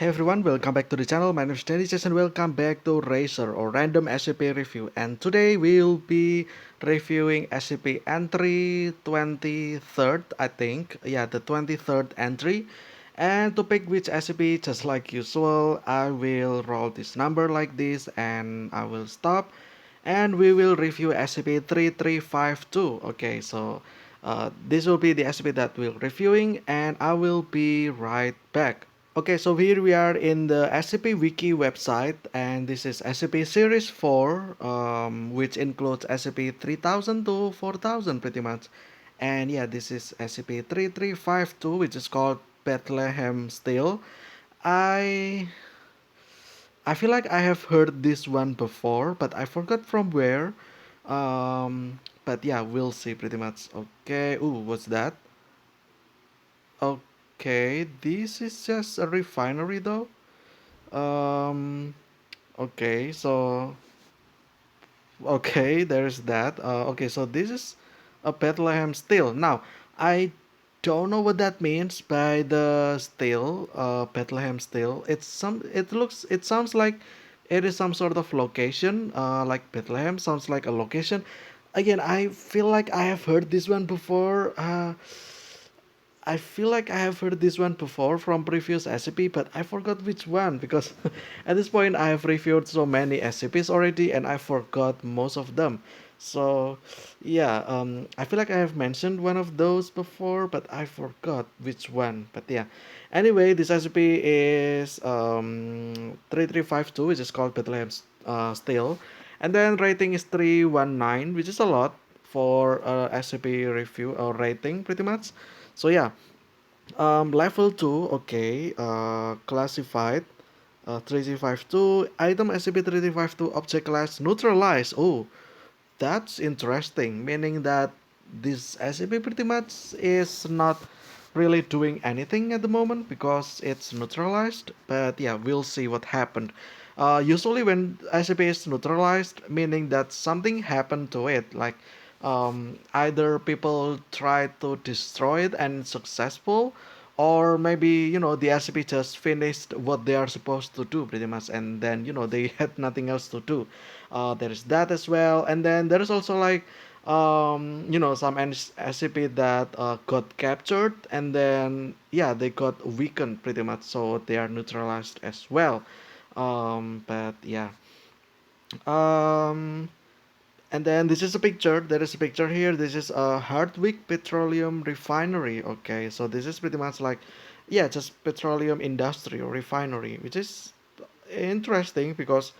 Hey everyone, welcome back to the channel. My name is Dennis and welcome back to Racer or Random SCP Review. And today we'll be reviewing SCP entry 23rd, I think. Yeah, the 23rd entry. And to pick which SCP, just like usual, I will roll this number like this and I will stop. And we will review SCP-3352. Okay, so this will be the SCP that we're reviewing and I will be right back. Okay, so here we are in the SCP Wiki website, and this is SCP Series 4, which includes SCP 3000 to 4000 pretty much. And yeah, this is SCP 3352, which is called Bethlehem still. I I feel like I have heard this one before, but I forgot from where. But yeah, we'll see pretty much. Okay, ooh, what's that? Okay, this is just a refinery though. Um, okay, so there's that. Okay, so this is a Bethlehem steel. Now, I don't know what that means by the steel, Bethlehem steel. It sounds like it is some sort of location, like Bethlehem sounds like a location. Again, I feel like I have heard this one before. I feel like I have heard this one before from previous SCP, but I forgot which one because at this point I have reviewed so many SCPs already and I forgot most of them. So, yeah, I feel like I have mentioned one of those before, but I forgot which one. But yeah, anyway, this SCP is 3352, which is called Bethlehem Steel, and then rating is 319, which is a lot for SCP review or rating pretty much. So yeah, level 2, okay, classified, 3352, item SCP-3352, object class neutralized. Oh, that's interesting, meaning that this SCP pretty much is not really doing anything at the moment because it's neutralized, but yeah, we'll see what happened. Usually when SCP is neutralized, meaning that something happened to it, like either people try to destroy it and it's successful, or maybe the SCP just finished what they are supposed to do pretty much, and then they had nothing else to do. There is that as well, and then there is also like some SCP that got captured and then yeah they got weakened pretty much, so they are neutralized as well. But yeah. um and then this is a picture. There is a picture here. This is a Hardwick Petroleum Refinery. Okay, so this is pretty much like, yeah, just petroleum industry or refinery, which is interesting because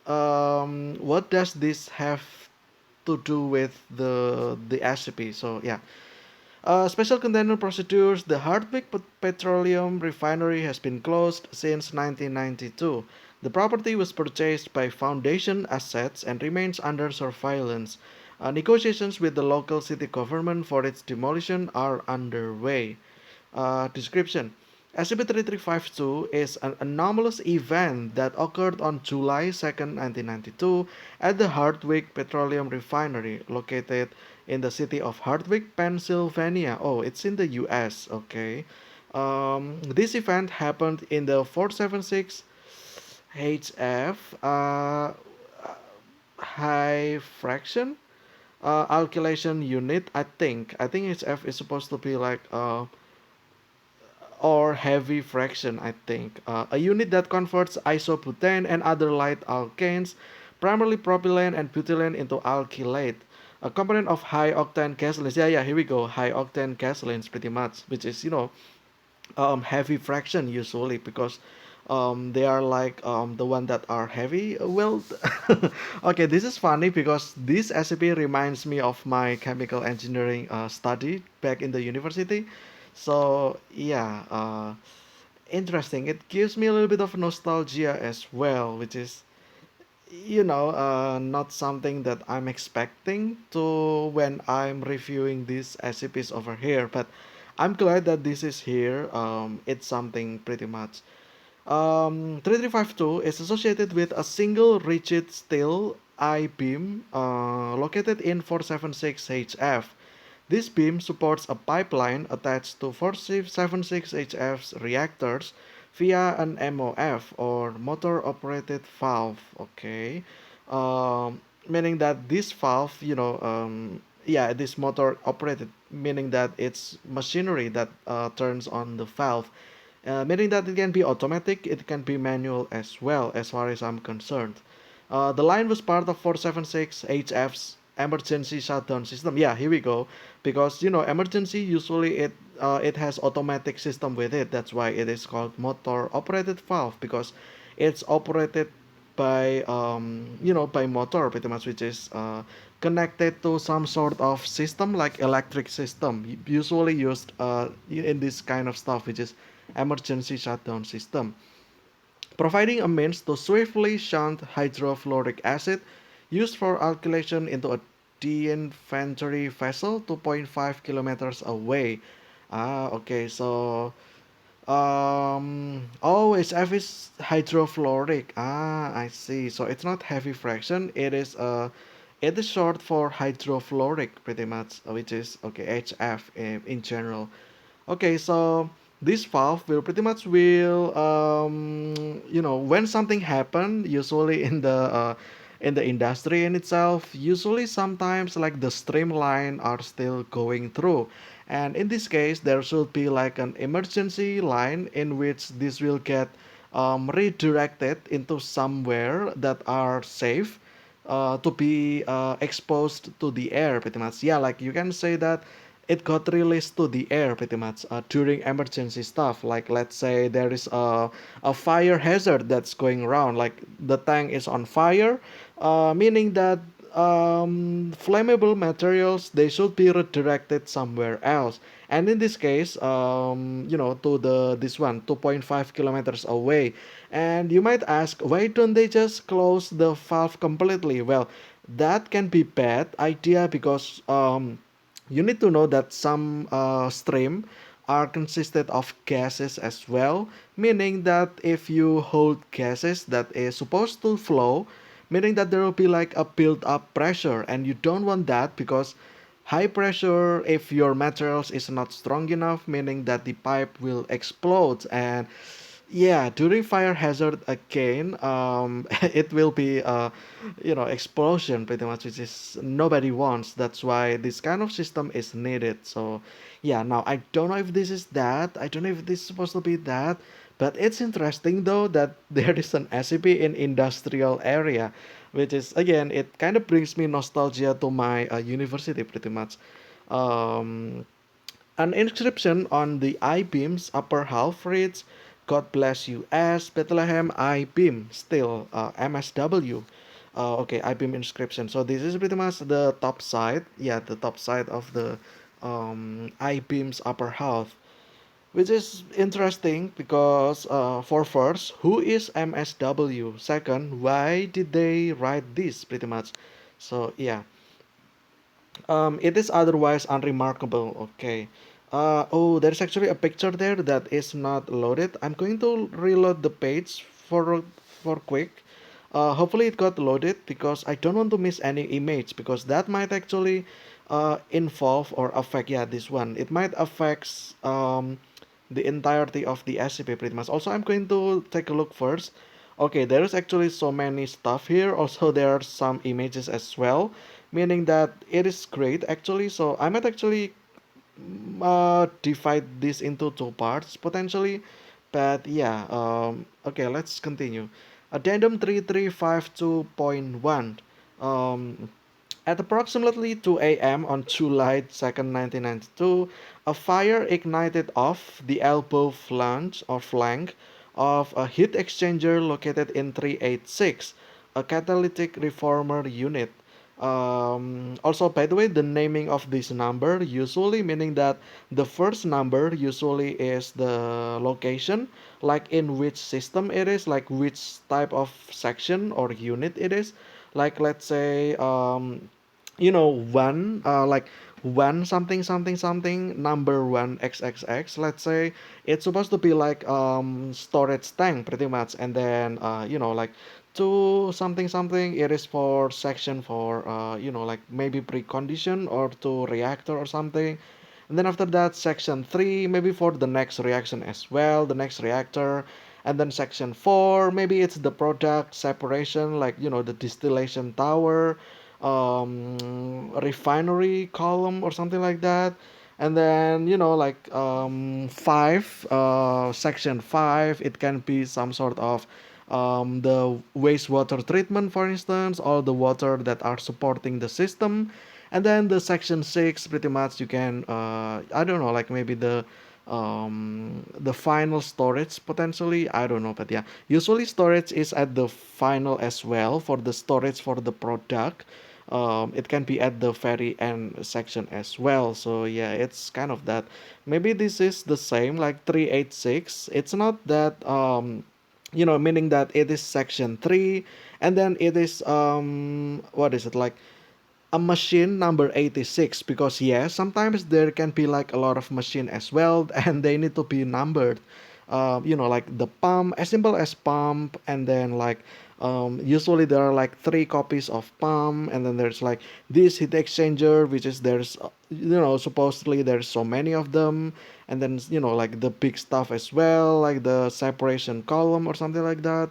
what does this have to do with the SCP? So yeah, special container procedures. The Hardwick Petroleum Refinery has been closed since 1992. The property was purchased by Foundation Assets and remains under surveillance. Negotiations with the local city government for its demolition are underway. Description: SCP-3352 is an anomalous event that occurred on July 2nd, 1992 at the Hardwick Petroleum Refinery located in the city of Hardwick, Pennsylvania. Oh, it's in the US, okay. This event happened in the 476 HF high fraction alkylation unit. I think HF is supposed to be like or heavy fraction, I think. A unit that converts isobutane and other light alkanes, primarily propylene and butylene, into alkylate. A component of high octane gasolines. Yeah, here we go. High octane gasolines, pretty much, which is, heavy fraction usually because they are like the one that are heavy. Well, okay, this is funny because this SCP reminds me of my chemical engineering study back in the university. So yeah, interesting. It gives me a little bit of nostalgia as well, which is not something that I'm expecting to when I'm reviewing these SCPs over here. But I'm glad that this is here. It's something pretty much. 3352 is associated with a single rigid steel I-beam located in 476HF. This beam supports a pipeline attached to 476HF's reactors, via an MOF or motor operated valve. Okay, meaning that this valve, yeah, this motor operated, meaning that it's machinery that turns on the valve, meaning that it can be automatic, it can be manual as well, as far as I'm concerned. The line was part of 476 HF's emergency shutdown system. Yeah, here we go. Because emergency usually it has automatic system with it. That's why it is called motor operated valve, because it's operated by by motor pretty much, which is connected to some sort of system like electric system, usually used in this kind of stuff, which is emergency shutdown system, providing a means to swiftly shunt hydrofluoric acid used for alkylation into a de-inventory vessel 2.5 kilometers away. Okay, so oh, it's F is hydrofluoric. I see. So it's not heavy fraction. It is short for hydrofluoric, pretty much, which is okay HF in general. Okay, so this valve will pretty much will when something happen, usually in the industry in itself, usually sometimes like the streamline are still going through, and in this case there should be like an emergency line in which this will get redirected into somewhere that are safe to be exposed to the air pretty much. Yeah, like you can say that it got released to the air pretty much during emergency stuff, like let's say there is a fire hazard that's going around, like the tank is on fire, meaning that flammable materials, they should be redirected somewhere else, and in this case to the this one 2.5 kilometers away. And you might ask, why don't they just close the valve completely? Well, that can be bad idea, because you need to know that some stream are consisted of gases as well, meaning that if you hold gases that is supposed to flow, meaning that there will be like a build up pressure, and you don't want that, because high pressure, if your materials is not strong enough, meaning that the pipe will explode. And yeah, during fire hazard again, it will be explosion pretty much, which is nobody wants. That's why this kind of system is needed. So yeah, now I don't know if this is that. I don't know if this is supposed to be that. But it's interesting though that there is an SCP in industrial area, which is again, it kind of brings me nostalgia to my university pretty much. Um, an inscription on the I-beam's upper half reads, "God bless you, as Bethlehem I-beam, still MSW." Okay, I-beam inscription. So this is pretty much the top side. Yeah, the top side of the I-beam's upper half, which is interesting because for first, who is MSW? Second, why did they write this pretty much? So yeah, it is otherwise unremarkable. Okay. Oh, there's actually a picture there that is not loaded. I'm going to reload the page for quick. Hopefully it got loaded, because I don't want to miss any image, because that might actually involve or affect, yeah, this one. It might affect the entirety of the SCP pretty much. Also, I'm going to take a look first. Okay, there's actually so many stuff here. Also, there are some images as well, meaning that it is great actually. So I might actually divide this into two parts potentially, but yeah, okay, let's continue. Addendum 3352.1. um at approximately 2 a.m. on July 2nd, 1992, a fire ignited off the elbow flange or flank of a heat exchanger located in 386, a catalytic reformer unit. Also, by the way, the naming of this number usually meaning that the first number usually is the location, like in which system it is, like which type of section or unit it is. Like let's say one like one something something something number one xxx, let's say it's supposed to be like storage tank pretty much, and then like two something something, it is for section for like maybe precondition or to reactor or something. And then after that, section 3, maybe for the next reaction as well, the next reactor. And then section 4, maybe it's the product separation, like, the distillation tower, refinery column or something like that. And then, like, 5, section 5, it can be some sort of the wastewater treatment, for instance, all the water that are supporting the system. And then the section 6, pretty much you can, I don't know, like maybe the final storage potentially, I don't know, but yeah, usually storage is at the final as well for the storage for the product. It can be at the very end section as well, so yeah, it's kind of that. Maybe this is the same like 386. It's not that meaning that it is section 3, and then it is what is it, like a machine number 86, because yeah, sometimes there can be like a lot of machine as well and they need to be numbered. Like the pump, as simple as pump, and then like usually there are like three copies of pump, and then there's like this heat exchanger, which is there's supposedly there's so many of them. And then like the big stuff as well, like the separation column or something like that,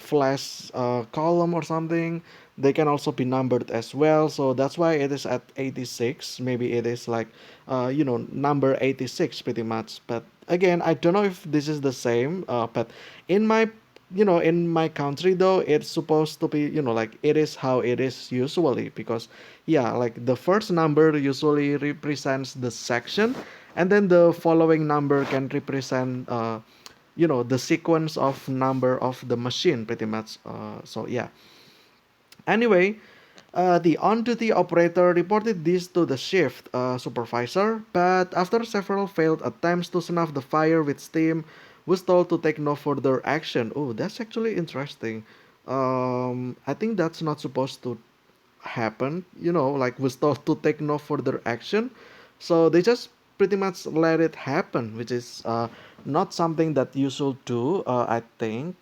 flash column or something. They can also be numbered as well, so that's why it is at 86. Maybe it is like number 86 pretty much. But again, I don't know if this is the same, but in my in my country though, it's supposed to be like it is how it is usually, because yeah, like the first number usually represents the section, and then the following number can represent the sequence of number of the machine pretty much. So yeah. Anyway, the on-duty operator reported this to the shift supervisor, but after several failed attempts to snuff the fire with steam, was told to take no further action. Oh, that's actually interesting. I think that's not supposed to happen. Like was told to take no further action, so they just pretty much let it happen, which is not something that you should do. I think.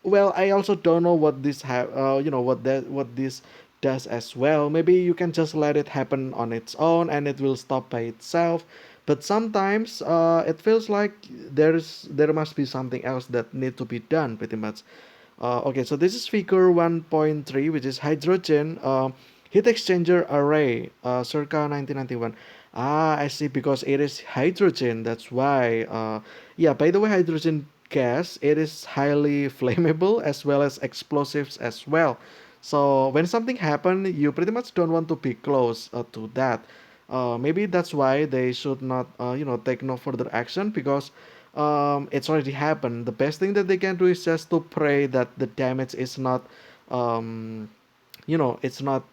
Well, I also don't know what what this does as well. Maybe you can just let it happen on its own and it will stop by itself. But sometimes it feels like there must be something else that need to be done pretty much. Okay, so this is figure 1.3, which is hydrogen heat exchanger array, circa 1991. Ah, I see, because it is hydrogen. That's why. Yeah, by the way, hydrogen gas, it is highly flammable as well as explosives as well. So when something happen, you pretty much don't want to be close to that. Maybe that's why they should not, take no further action, because it's already happened. The best thing that they can do is just to pray that the damage is not, um, it's not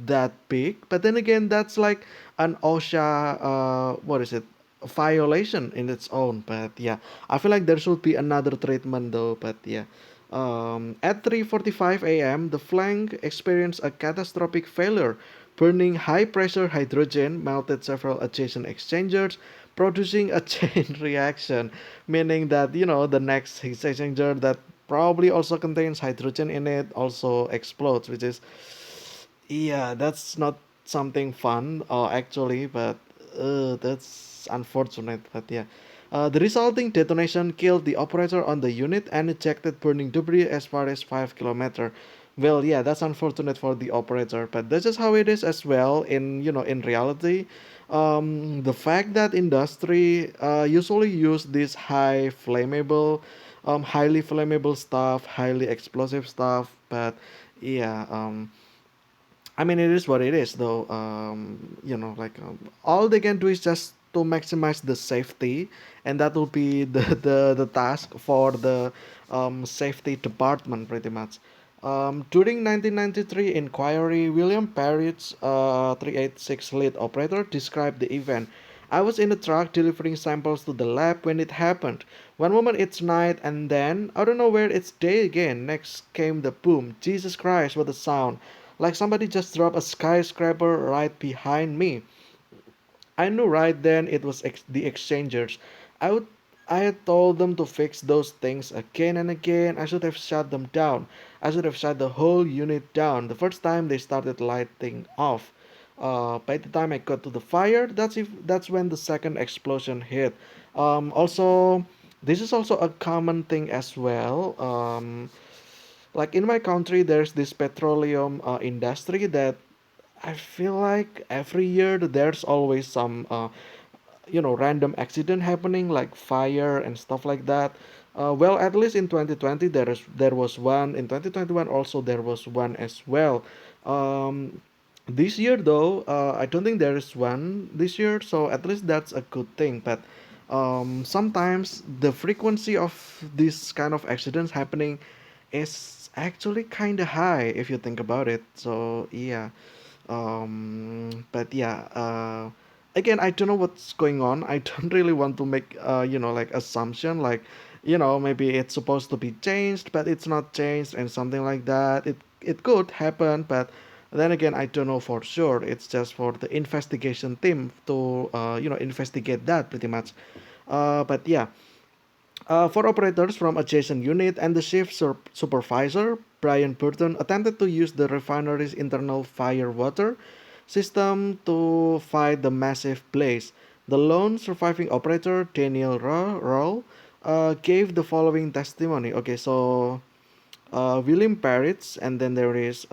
that big. But then again, that's like an OSHA, what is it, violation in its own. But yeah, I feel like there should be another treatment though. But yeah. At 3:45 a.m., the flank experienced a catastrophic failure. Burning high pressure hydrogen melted several adjacent exchangers, producing a chain reaction, meaning that the next heat exchanger that probably also contains hydrogen in it also explodes, which is, yeah, that's not something fun, actually, but that's unfortunate. But yeah, the resulting detonation killed the operator on the unit and ejected burning debris as far as 5 kilometers. Well, yeah, that's unfortunate for the operator, but that's just how it is as well. In reality, the fact that industry usually use this highly flammable stuff, highly explosive stuff, but yeah, I mean, it is what it is, though. Like all they can do is just to maximize the safety, and that will be the task for the safety department, pretty much. During 1993 inquiry, William Parrish, 386 lead operator, described the event. I was in a truck delivering samples to the lab when it happened. One moment it's night, and then, I don't know where it's day again. Next came the boom. Jesus Christ, what a sound. Like somebody just dropped a skyscraper right behind me. I knew right then it was the exchangers. I would I had told them to fix those things again and again. I should have shut them down. I should have shut the whole unit down the first time they started lighting off. By the time I got to the fire, that's when the second explosion hit. Also, this is also a common thing as well. Like in my country, there's this petroleum industry that I feel like every year there's always some random accident happening like fire and stuff like that. Well, at least in 2020 there was one. In 2021 also there was one as well. This year though, I don't think there is one this year, so at least that's a good thing. But sometimes the frequency of this kind of accidents happening is actually kind of high if you think about it. So yeah. But yeah, again, I don't know what's going on. I don't really want to make like assumption like maybe it's supposed to be changed but it's not changed and something like that. It could happen, but then again, I don't know for sure. It's just for the investigation team to investigate that pretty much. But yeah, four operators from adjacent unit and the shift supervisor, Brian Burton, attempted to use the refinery's internal fire water system to fight the massive blaze. The lone surviving operator, Daniel Roll, gave the following testimony. Okay, so William Parrots, and then there is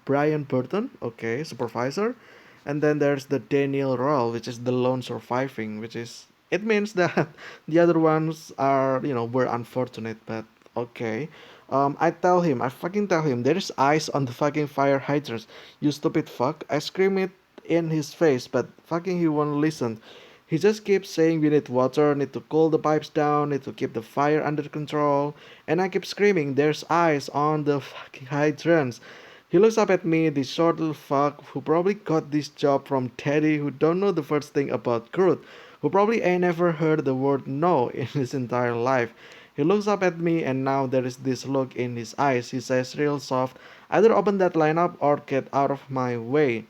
Brian Burton, okay, supervisor, and then there's the Daniel Roll, which is the lone surviving, which is it means that the other ones are were unfortunate, but okay. I fucking tell him there is ice on the fucking fire hydrants. You stupid fuck! I scream it in his face, but fucking he won't listen. He just keeps saying we need water, need to cool the pipes down, need to keep the fire under control. And I keep screaming, there's ice on the fucking hydrants. He looks up at me, this short little fuck who probably got this job from Teddy, who don't know the first thing about crude, who probably ain't never heard the word no in his entire life. He looks up at me and now there is this look in his eyes. He says real soft, either open that line up or get out of my way.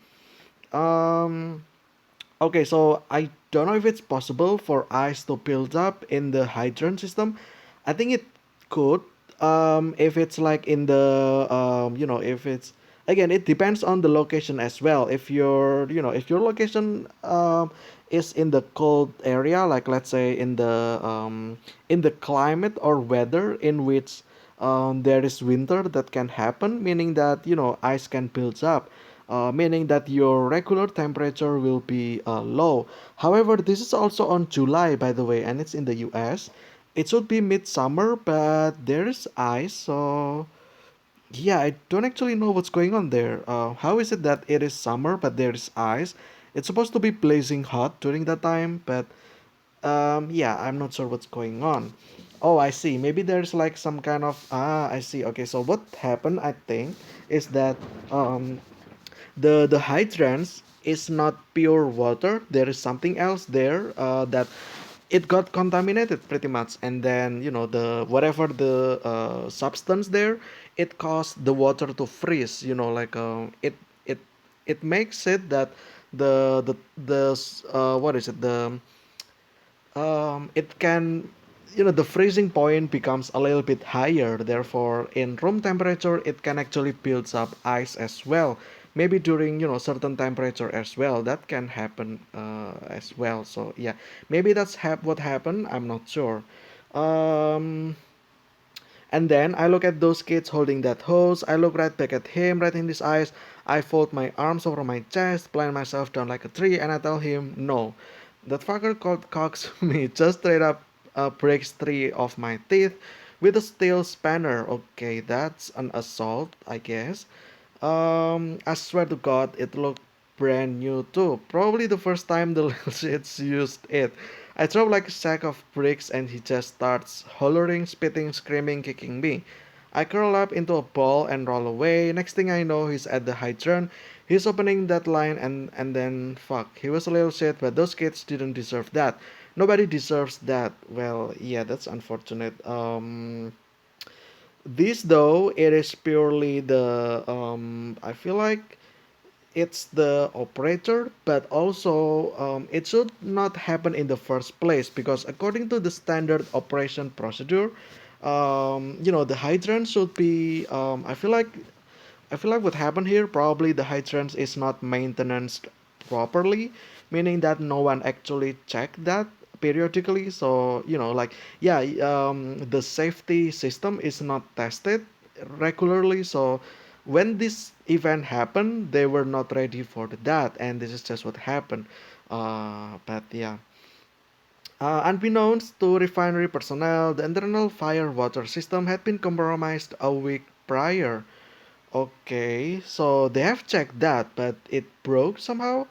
Um Okay, so I don't know if it's possible for ice to build up in the hydrant system. I think it could. If it's like in the if it's again, it depends on the location as well. If your location is in the cold area, like let's say in the climate or weather in which there is winter that can happen, meaning that ice can build up, meaning that your regular temperature will be low. However, this is also on July, by the way, and it's in the US. It should be midsummer, but there is ice, so yeah, I don't actually know what's going on there. How is it that it is summer, but there is ice? It's supposed to be blazing hot during that time, but yeah, I'm not sure what's going on. Oh, I see. Maybe there's like some kind of I see. Okay, so what happened, I think, is that the hydrants is not pure water. There is something else there that it got contaminated pretty much, and then the whatever the substance there, it caused the water to freeze. Like it it makes it that the what is it it can the freezing point becomes a little bit higher, therefore in room temperature it can actually builds up ice as well, maybe during certain temperature as well. That can happen as well. So yeah, maybe that's what happened, I'm not sure. um and then I look at those kids holding that hose. I look right back at him, right in his eyes. I fold my arms over my chest, plant myself down like a tree, and I tell him no. That fucker called Cox me just straight up breaks three of my teeth with a steel spanner. Okay, that's an assault, I guess. I swear to God, it looked brand new too. Probably the first time the little shits used it. I throw like a sack of bricks and he just starts hollering, spitting, screaming, kicking me. I curl up into a ball and roll away. Next thing I know, he's at the hydrant. He's opening that line and then fuck. He was a little shit, but those kids didn't deserve that. Nobody deserves that. Well, yeah, that's unfortunate. This though, it is purely the I feel like it's the operator, but also it should not happen in the first place because according to the standard operation procedure, the hydrant should be I feel like I feel like what happened here, probably the hydrant is not maintained properly, meaning that no one actually checked that periodically. So, like, yeah, the safety system is not tested regularly. So when this event happened, they were not ready for that, and this is just what happened. But yeah. Unbeknownst to refinery personnel, the internal fire water system had been compromised a week prior. Okay, so they have checked that, but it broke somehow.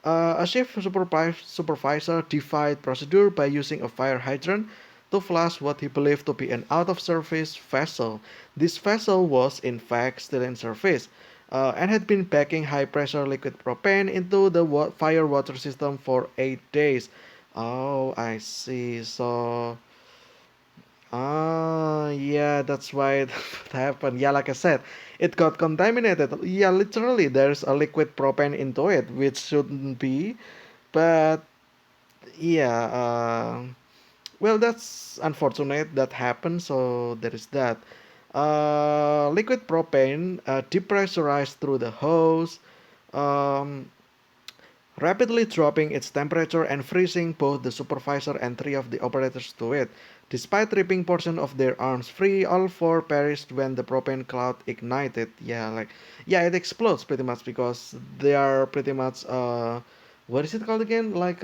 A shift supervisor defied procedure by using a fire hydrant to flush what he believed to be an out-of-service vessel. This vessel was, in fact, still in service, and had been packing high-pressure liquid propane into the fire water system for 8 days. Oh, I see. So yeah, that's why it happened. Yeah, like I said, it got contaminated. Yeah, literally, there's a liquid propane into it, which shouldn't be. But yeah, well, that's unfortunate that happened. So there is that. Liquid propane depressurized through the hose. Um, Rapidly dropping its temperature and freezing both the supervisor and three of the operators to it. Despite ripping portion of their arms free, all four perished when the propane cloud ignited. Yeah, it explodes pretty much because they are pretty much what is it called again? Like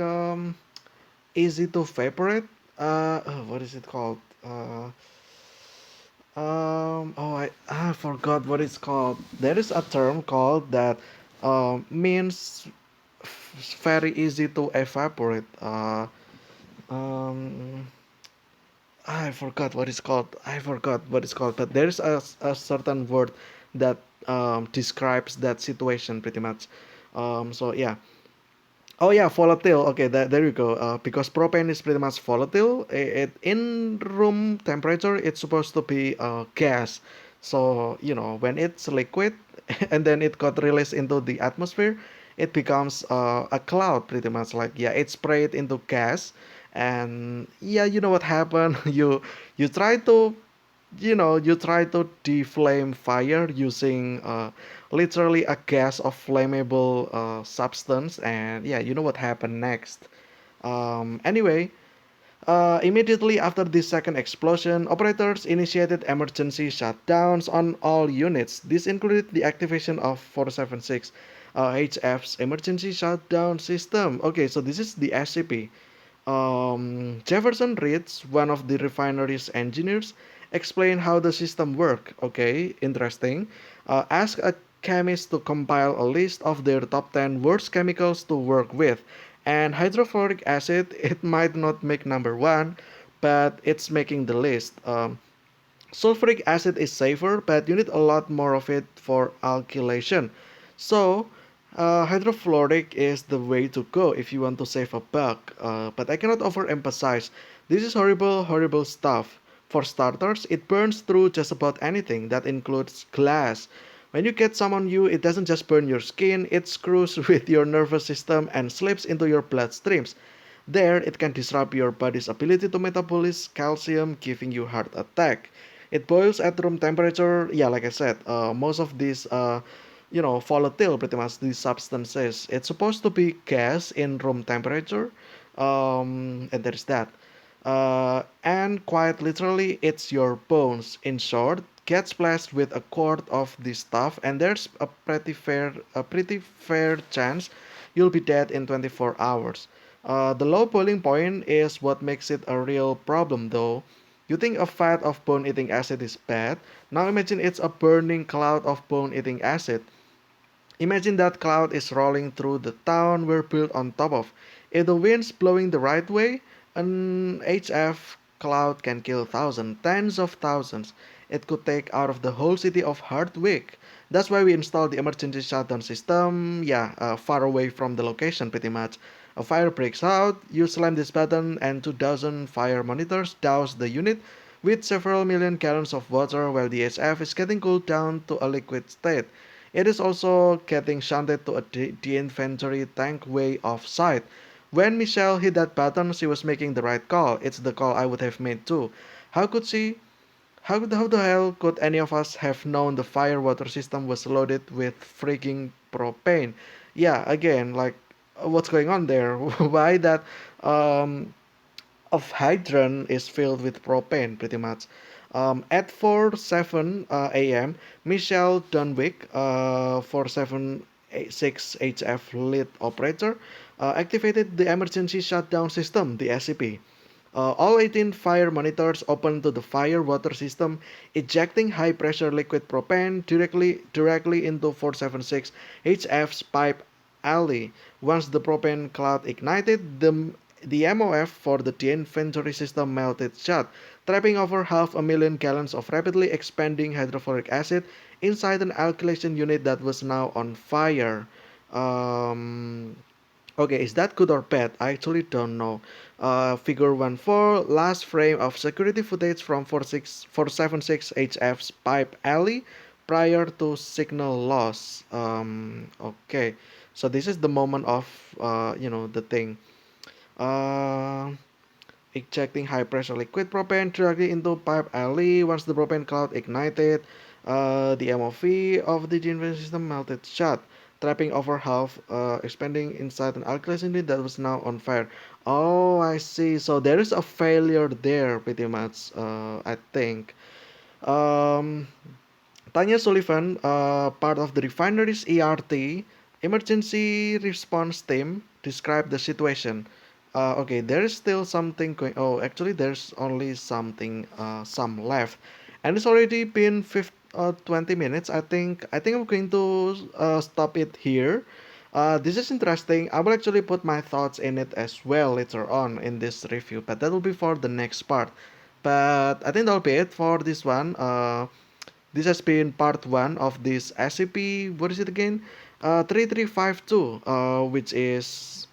easy to evaporate. What is it called? I forgot what it's called. There is a term called that means very easy to evaporate. Um, I forgot what it's called. I forgot what it's called. But there's a certain word that describes that situation pretty much. So yeah. Oh yeah, volatile. Okay, there you go. Because propane is pretty much volatile. In room temperature, it's supposed to be gas. So when it's liquid, and then it got released into the atmosphere, it becomes a cloud pretty much. Like yeah, it's sprayed into gas, and yeah, you know what happened? You try to deflame fire using literally a gas of flammable substance, and yeah, you know what happened next. Anyway, immediately after this second explosion, operators initiated emergency shutdowns on all units. This included the activation of 476 HF's emergency shutdown system. Okay, so this is the SCP. Jefferson Reeds, one of the refinery's engineers, explained how the system worked. Okay, interesting. Ask a chemist to compile a list of their top 10 worst chemicals to work with. And hydrofluoric acid, it might not make number one, but it's making the list. Sulfuric acid is safer, but you need a lot more of it for alkylation. So, hydrofluoric is the way to go if you want to save a buck. But I cannot overemphasize. This is horrible, horrible stuff. For starters, it burns through just about anything. That includes glass. When you get some on you, it doesn't just burn your skin, it screws with your nervous system and slips into your bloodstreams. There, it can disrupt your body's ability to metabolize calcium, giving you heart attack. It boils at room temperature. Yeah, like I said, most of these, volatile, pretty much these substances. It's supposed to be gas in room temperature, and there's that. And quite literally, it's your bones. In short, get splashed with a quart of this stuff, and there's a pretty fair chance you'll be dead in 24 hours. The low boiling point is what makes it a real problem, though. You think a vat of bone eating acid is bad? Now imagine it's a burning cloud of bone eating acid. Imagine that cloud is rolling through the town we're built on top of. If the wind's blowing the right way, an HF cloud can kill thousands, tens of thousands. It could take out of the whole city of Hardwick. That's why we installed the emergency shutdown system, yeah, far away from the location pretty much. A fire breaks out, you slam this button, and 2,000 fire monitors douse the unit with several million gallons of water while the HF is getting cooled down to a liquid state. It is also getting shunted to a de-inventory tank way off site. When Michelle hit that button, she was making the right call. It's the call I would have made too. How could she? How the hell could any of us have known the fire water system was loaded with freaking propane? Yeah, again, like, what's going on there? Why that um, of hydrant is filled with propane, pretty much. At 4:07 a.m., Michelle Dunwick, 476HF lead operator, activated the emergency shutdown system, the SCP. All 18 fire monitors opened to the fire water system, ejecting high pressure liquid propane directly into 476 HF's pipe alley. Once the propane cloud ignited, the MOF for the inventory system melted shut, trapping over 500,000 gallons of rapidly expanding hydrofluoric acid inside an alkylation unit that was now on fire. Um, Okay, is that good or bad? I actually don't know. Figure 1-4, last frame of security footage from 476 HF's pipe alley prior to signal loss. Okay, so this is the moment of, the thing. Uh, Ejecting high pressure liquid propane directly into pipe alley. Once the propane cloud ignited, the MOV of the generator system melted shut, trapping over half, expanding inside an alkylation unit that was now on fire. Oh, I see. So there is a failure there, pretty much. I think. Um, Tanya Sullivan, part of the refinery's ERT, emergency response team, described the situation. Okay, there is still something going. Oh, actually, there's only some left, and it's already been 20 minutes. I think I'm going to stop it here. This is interesting. I will actually put my thoughts in it as well later on in this review, but that will be for the next part. But I think that'll be it for this one. This has been part one of this SCP. What is it again? 3352, which is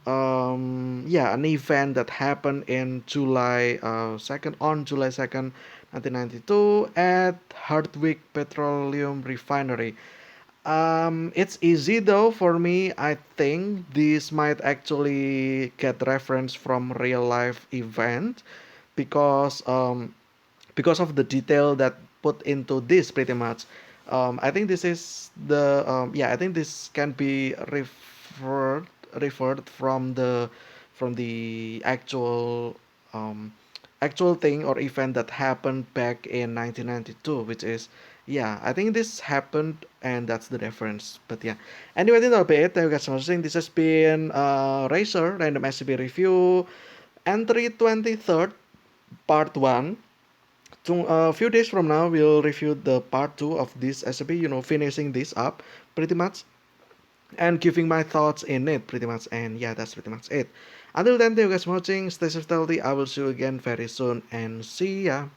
yeah, an event that happened in July 2nd, on July 2nd, 1992 at Hardwick Petroleum Refinery. It's easy though for me. I think this might actually get reference from real life event because of the detail that put into this pretty much. I think this is the yeah, I think this can be referred from the um, actual thing or event that happened back in 1992, which is, yeah, I think this happened and that's the reference. But yeah, anyway, that'll be it. Thank you guys for watching. This has been Racer Random SCP Review Entry 23rd Part 1. So a few days from now, we'll review the part two of this SCP, finishing this up pretty much and giving my thoughts in it pretty much. And yeah, that's pretty much it. Until then, thank you guys for watching. Stay safe, healthy. I will see you again very soon and see ya.